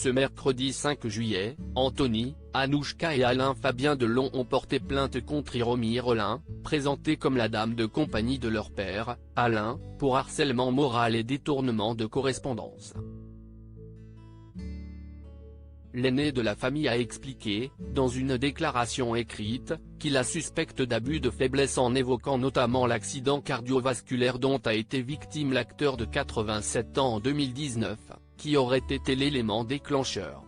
Ce mercredi 5 juillet, Anthony, Anouchka et Alain Fabien Delon ont porté plainte contre Hiromi Rollin, présentée comme la dame de compagnie de leur père, Alain, pour harcèlement moral et détournement de correspondance. L'aîné de la famille a expliqué, dans une déclaration écrite, qu'il la suspecte d'abus de faiblesse en évoquant notamment l'accident cardiovasculaire dont a été victime l'acteur de 87 ans en 2019, qui aurait été l'élément déclencheur.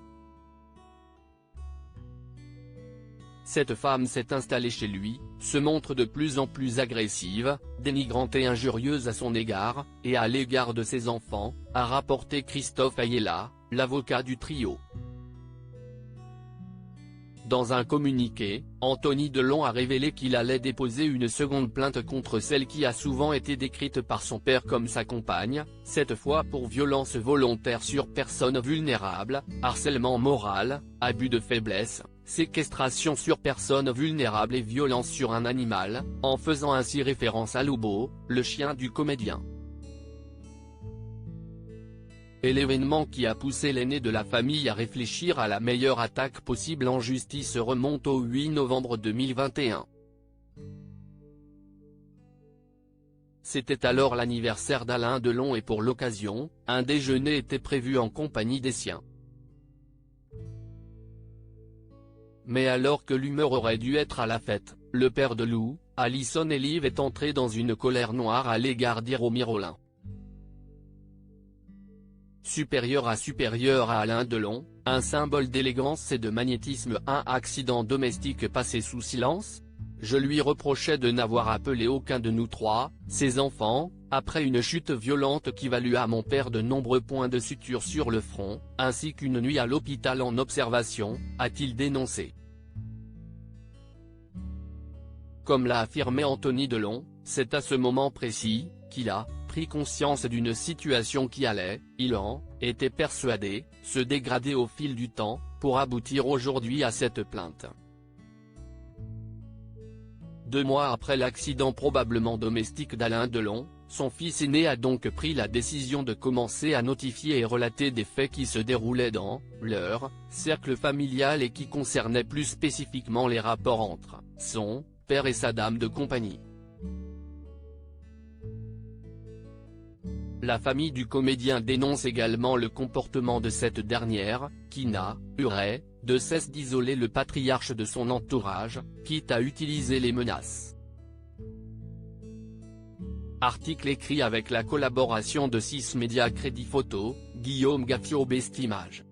Cette femme s'est installée chez lui, se montre de plus en plus agressive, dénigrante et injurieuse à son égard, et à l'égard de ses enfants, a rapporté Christophe Ayala, l'avocat du trio. Dans un communiqué, Anthony Delon a révélé qu'il allait déposer une seconde plainte contre celle qui a souvent été décrite par son père comme sa compagne, cette fois pour violence volontaire sur personne vulnérable, harcèlement moral, abus de faiblesse, séquestration sur personne vulnérable et violence sur un animal, en faisant ainsi référence à Lobo, le chien du comédien. Et l'événement qui a poussé l'aîné de la famille à réfléchir à la meilleure attaque possible en justice remonte au 8 novembre 2021. C'était alors l'anniversaire d'Alain Delon et pour l'occasion, un déjeuner était prévu en compagnie des siens. Mais alors que l'humeur aurait dû être à la fête, le père de Lou, Alison et Liv est entré dans une colère noire à l'égard d'Hiromi Rollin. Supérieur à Alain Delon, un symbole d'élégance et de magnétisme. Un accident domestique passé sous silence? Je lui reprochais de n'avoir appelé aucun de nous trois, ses enfants, après une chute violente qui valut à mon père de nombreux points de suture sur le front, ainsi qu'une nuit à l'hôpital en observation, a-t-il dénoncé. Comme l'a affirmé Anthony Delon, c'est à ce moment précis, qu'il a pris conscience d'une situation qui allait, il en était persuadé, se dégrader au fil du temps, pour aboutir aujourd'hui à cette plainte. 2 mois après l'accident probablement domestique d'Alain Delon, son fils aîné a donc pris la décision de commencer à notifier et relater des faits qui se déroulaient dans leur cercle familial et qui concernaient plus spécifiquement les rapports entre son père et sa dame de compagnie. La famille du comédien dénonce également le comportement de cette dernière, qui n'a eu de cesse d'isoler le patriarche de son entourage, quitte à utiliser les menaces. Article écrit avec la collaboration de 6 médias Crédit Photo, Guillaume Gaffio Bestimage.